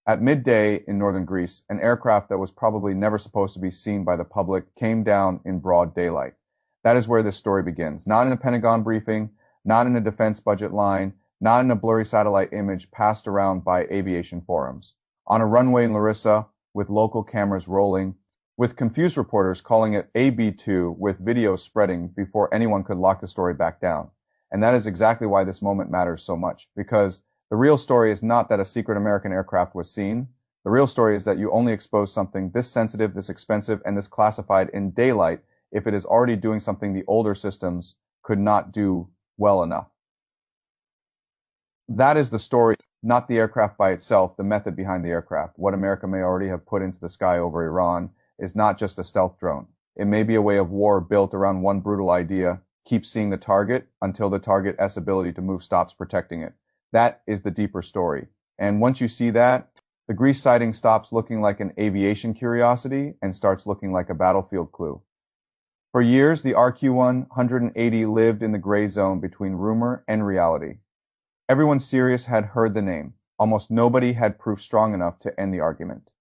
At midday in northern Greece, an aircraft that was probably never supposed to be seen by the public came down in broad daylight. That is where this story begins. Not in a Pentagon briefing, not in a defense budget line, not in a blurry satellite image passed around by aviation forums. On a runway in Larissa, with local cameras rolling, with confused reporters calling it AB2 with video spreading before anyone could lock the story back down. And that is exactly why this moment matters so much, because the real story is not that a secret American aircraft was seen. The real story is that you only expose something this sensitive, this expensive, and this classified in daylight if it is already doing something the older systems could not do well enough. That is the story, not the aircraft by itself, the method behind the aircraft. What America may already have put into the sky over Iran is not just a stealth drone. It may be a way of war built around one brutal idea: keep seeing the target until the target's ability to move stops protecting it. That is the deeper story. And once you see that, the Greece sighting stops looking like an aviation curiosity and starts looking like a battlefield clue. For years, the RQ-180 lived in the gray zone between rumor and reality. Everyone serious had heard the name. Almost nobody had proof strong enough to end the argument.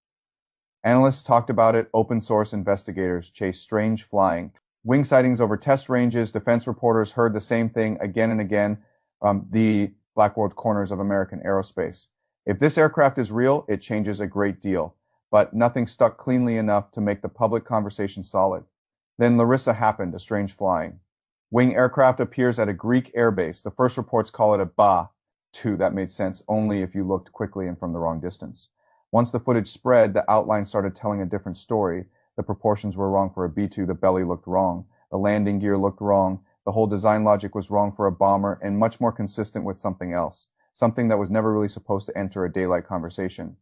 Analysts talked about it, open source investigators chased strange flying. Wing sightings over test ranges, defense reporters heard the same thing again and again from the black world corners of American aerospace. If this aircraft is real, it changes a great deal, but nothing stuck cleanly enough to make the public conversation solid. Then Larissa happened, a strange flying. Wing aircraft appears at a Greek air base. The first reports call it a Ba-2. That made sense only if you looked quickly and from the wrong distance. Once the footage spread, the outline started telling a different story. The proportions were wrong for a B-2, the belly looked wrong, the landing gear looked wrong, the whole design logic was wrong for a bomber and much more consistent with something else, something that was never really supposed to enter a daylight conversation.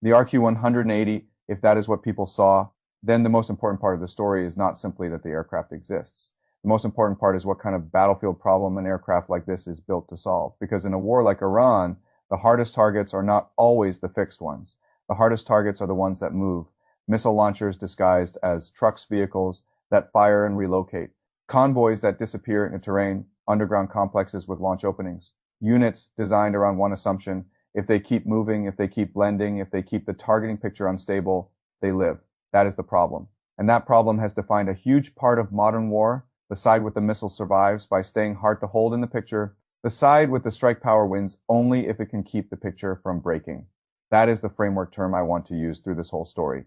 The RQ-180, if that is what people saw, then the most important part of the story is not simply that the aircraft exists. The most important part is what kind of battlefield problem an aircraft like this is built to solve. Because in a war like Iran, the hardest targets are not always the fixed ones. The hardest targets are the ones that move. Missile launchers disguised as trucks, vehicles that fire and relocate. Convoys that disappear into terrain, underground complexes with launch openings. Units designed around one assumption: if they keep moving, if they keep blending, if they keep the targeting picture unstable, they live. That is the problem. And that problem has defined a huge part of modern war. The side with the missile survives by staying hard to hold in the picture. The side with the strike power wins only if it can keep the picture from breaking. That is the framework term I want to use through this whole story.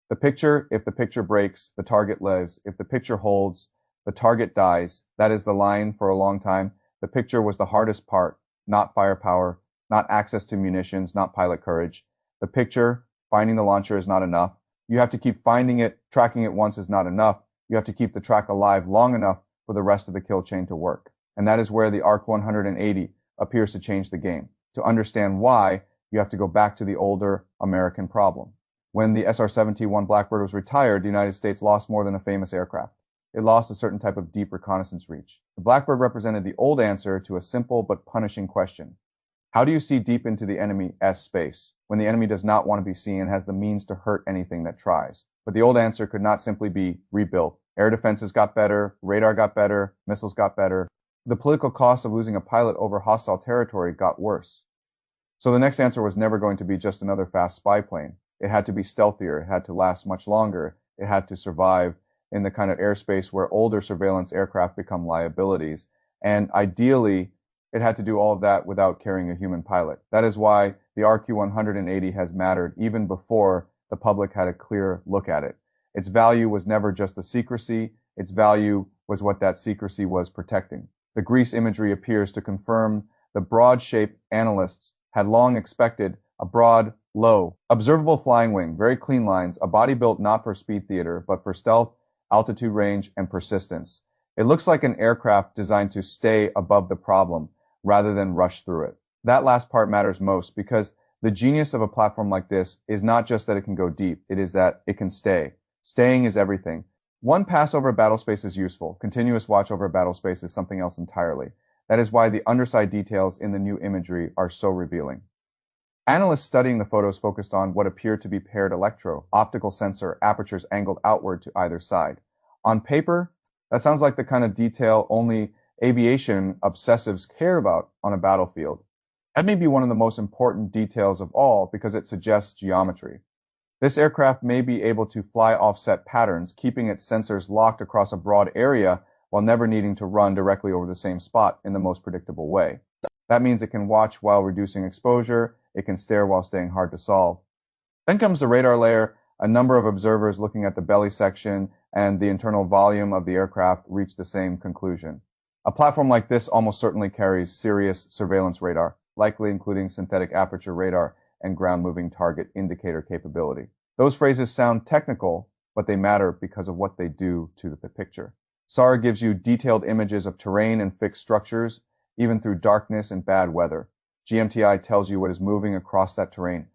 The picture, if the picture breaks, the target lives. If the picture holds, the target dies. That is the line for a long time. The picture was the hardest part, not firepower, not access to munitions, not pilot courage. The picture, finding the launcher, is not enough. You have to keep finding it, tracking it once is not enough. You have to keep the track alive long enough for the rest of the kill chain to work. And that is where the ARC-180 appears to change the game. To understand why, you have to go back to the older American problem. When the SR-71 Blackbird was retired, the United States lost more than a famous aircraft. It lost a certain type of deep reconnaissance reach. The Blackbird represented the old answer to a simple but punishing question. How do you see deep into the enemy's space when the enemy does not want to be seen and has the means to hurt anything that tries? But the old answer could not simply be rebuilt. Air defenses got better, radar got better, missiles got better. The political cost of losing a pilot over hostile territory got worse. So the next answer was never going to be just another fast spy plane. It had to be stealthier, it had to last much longer, it had to survive in the kind of airspace where older surveillance aircraft become liabilities. And ideally, it had to do all of that without carrying a human pilot. That is why the RQ-180 has mattered even before the public had a clear look at it. Its value was never just the secrecy, its value was what that secrecy was protecting. The Greece imagery appears to confirm the broad shape analysts had long expected: a broad, low, observable flying wing, very clean lines, a body built not for speed theater, but for stealth, altitude range, and persistence. It looks like an aircraft designed to stay above the problem rather than rush through it. That last part matters most because the genius of a platform like this is not just that it can go deep, it is that it can stay. Staying is everything. One pass over a battle space is useful. Continuous watch over a battle space is something else entirely. That is why the underside details in the new imagery are so revealing. Analysts studying the photos focused on what appeared to be paired electro, optical sensor, apertures angled outward to either side. On paper, that sounds like the kind of detail only aviation obsessives care about on a battlefield. That may be one of the most important details of all because it suggests geometry. This aircraft may be able to fly offset patterns, keeping its sensors locked across a broad area while never needing to run directly over the same spot in the most predictable way. That means it can watch while reducing exposure, it can stare while staying hard to solve. Then comes the radar layer. A number of observers looking at the belly section and the internal volume of the aircraft reach the same conclusion. A platform like this almost certainly carries serious surveillance radar, likely including synthetic aperture radar and ground-moving target indicator capability. Those phrases sound technical, but they matter because of what they do to the picture. SAR gives you detailed images of terrain and fixed structures, even through darkness and bad weather. GMTI tells you what is moving across that terrain.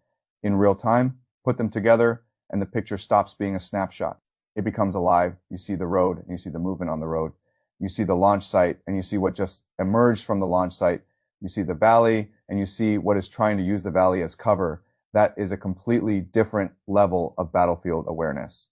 In real time, put them together, and the picture stops being a snapshot. It becomes alive. You see the road, and you see the movement on the road. You see the launch site, and you see what just emerged from the launch site. You see the valley, and you see what is trying to use the valley as cover. That is a completely different level of battlefield awareness.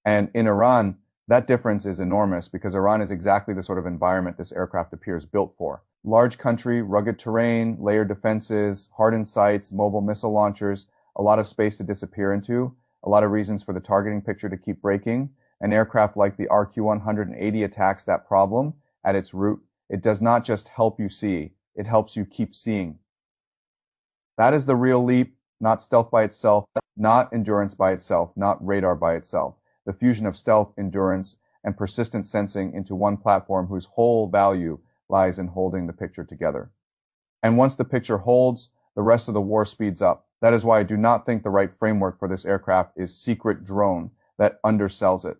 And in Iran, that difference is enormous because Iran is exactly the sort of environment this aircraft appears built for. Large country, rugged terrain, layered defenses, hardened sites, mobile missile launchers, a lot of space to disappear into, a lot of reasons for the targeting picture to keep breaking. An aircraft like the RQ-180 attacks that problem at its root. It does not just help you see, it helps you keep seeing. That is the real leap, not stealth by itself, not endurance by itself, not radar by itself. The fusion of stealth, endurance, and persistent sensing into one platform whose whole value lies in holding the picture together. And once the picture holds, the rest of the war speeds up. That is why I do not think the right framework for this aircraft is secret drone that undersells it.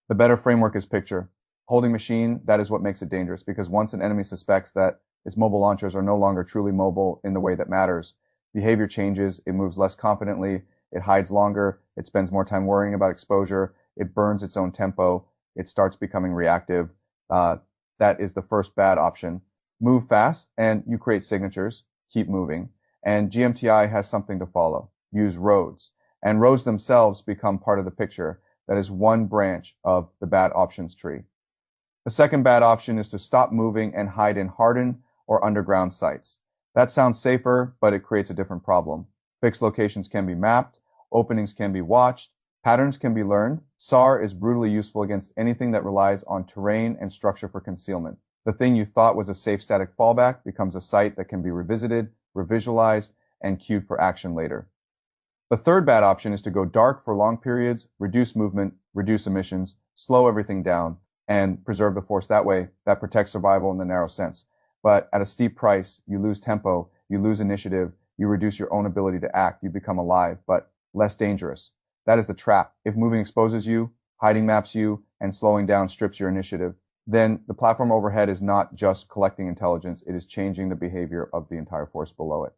The better framework is picture. Holding machine, that is what makes it dangerous, because once an enemy suspects that its mobile launchers are no longer truly mobile in the way that matters, behavior changes, it moves less confidently, it hides longer, it spends more time worrying about exposure, it burns its own tempo, it starts becoming reactive. That is the first bad option. Move fast, and you create signatures, keep moving. And GMTI has something to follow. Use roads. And roads themselves become part of the picture. That is one branch of the bad options tree. The second bad option is to stop moving and hide in hardened or underground sites. That sounds safer, but it creates a different problem. Fixed locations can be mapped, openings can be watched, patterns can be learned. SAR is brutally useful against anything that relies on terrain and structure for concealment. The thing you thought was a safe static fallback becomes a site that can be revisited, revisualized, and queued for action later. The third bad option is to go dark for long periods, reduce movement, reduce emissions, slow everything down, and preserve the force that way. That protects survival in the narrow sense. But at a steep price, you lose tempo, you lose initiative, you reduce your own ability to act, you become alive, but less dangerous. That is the trap. If moving exposes you, hiding maps you, and slowing down strips your initiative, then the platform overhead is not just collecting intelligence, it is changing the behavior of the entire force below it.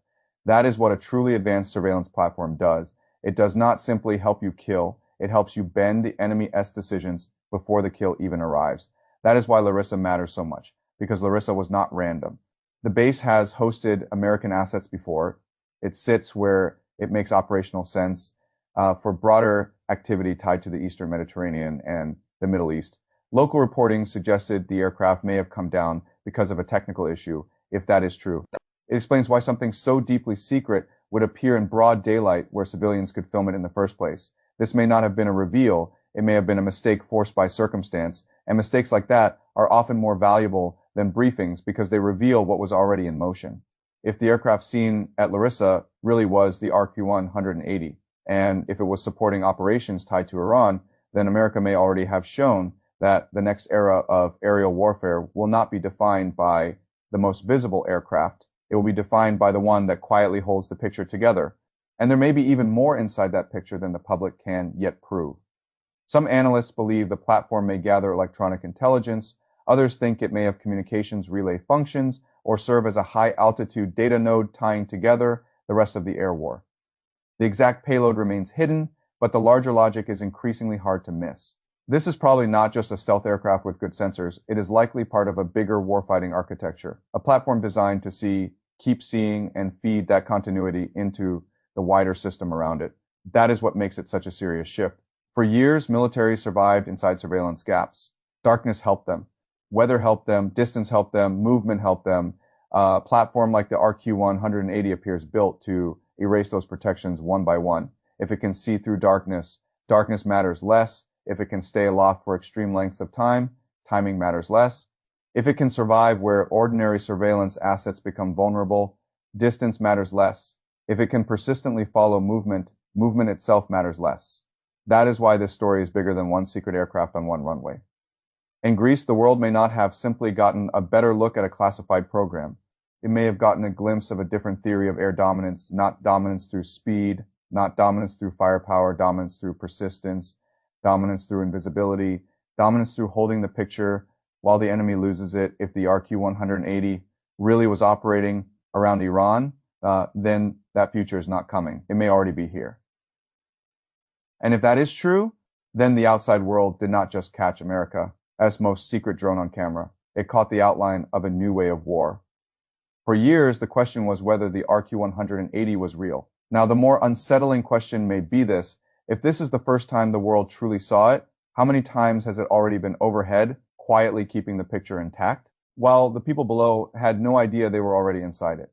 That is what a truly advanced surveillance platform does. It does not simply help you kill, it helps you bend the enemy-s decisions before the kill even arrives. That is why Larissa matters so much, because Larissa was not random. The base has hosted American assets before. It sits where it makes operational sense for broader activity tied to the Eastern Mediterranean and the Middle East. Local reporting suggested the aircraft may have come down because of a technical issue, if that is true. It explains why something so deeply secret would appear in broad daylight where civilians could film it in the first place. This may not have been a reveal, it may have been a mistake forced by circumstance, and mistakes like that are often more valuable than briefings because they reveal what was already in motion. If the aircraft seen at Larissa really was the RQ-180, and if it was supporting operations tied to Iran, then America may already have shown that the next era of aerial warfare will not be defined by the most visible aircraft. It will be defined by the one that quietly holds the picture together. And there may be even more inside that picture than the public can yet prove. Some analysts believe the platform may gather electronic intelligence. Others think it may have communications relay functions or serve as a high-altitude data node tying together the rest of the air war. The exact payload remains hidden, but the larger logic is increasingly hard to miss. This is probably not just a stealth aircraft with good sensors. It is likely part of a bigger warfighting architecture, a platform designed to keep seeing, and feed that continuity into the wider system around it. That is what makes it such a serious shift. For years, militaries survived inside surveillance gaps. Darkness helped them. Weather helped them. Distance helped them. Movement helped them. A platform like the RQ-180 appears built to erase those protections one by one. If it can see through darkness, darkness matters less. If it can stay aloft for extreme lengths of time, timing matters less. If it can survive where ordinary surveillance assets become vulnerable, distance matters less. If it can persistently follow movement, movement itself matters less. That is why this story is bigger than one secret aircraft on one runway. In Greece, the world may not have simply gotten a better look at a classified program. It may have gotten a glimpse of a different theory of air dominance, not dominance through speed, not dominance through firepower, dominance through persistence, dominance through invisibility, dominance through holding the picture while the enemy loses it. If the RQ-180 really was operating around Iran, then that future is not coming. It may already be here. And if that is true, then the outside world did not just catch America as most secret drone on camera. It caught the outline of a new way of war. For years, the question was whether the RQ-180 was real. Now, the more unsettling question may be this: if this is the first time the world truly saw it, how many times has it already been overhead, quietly keeping the picture intact, while the people below had no idea they were already inside it?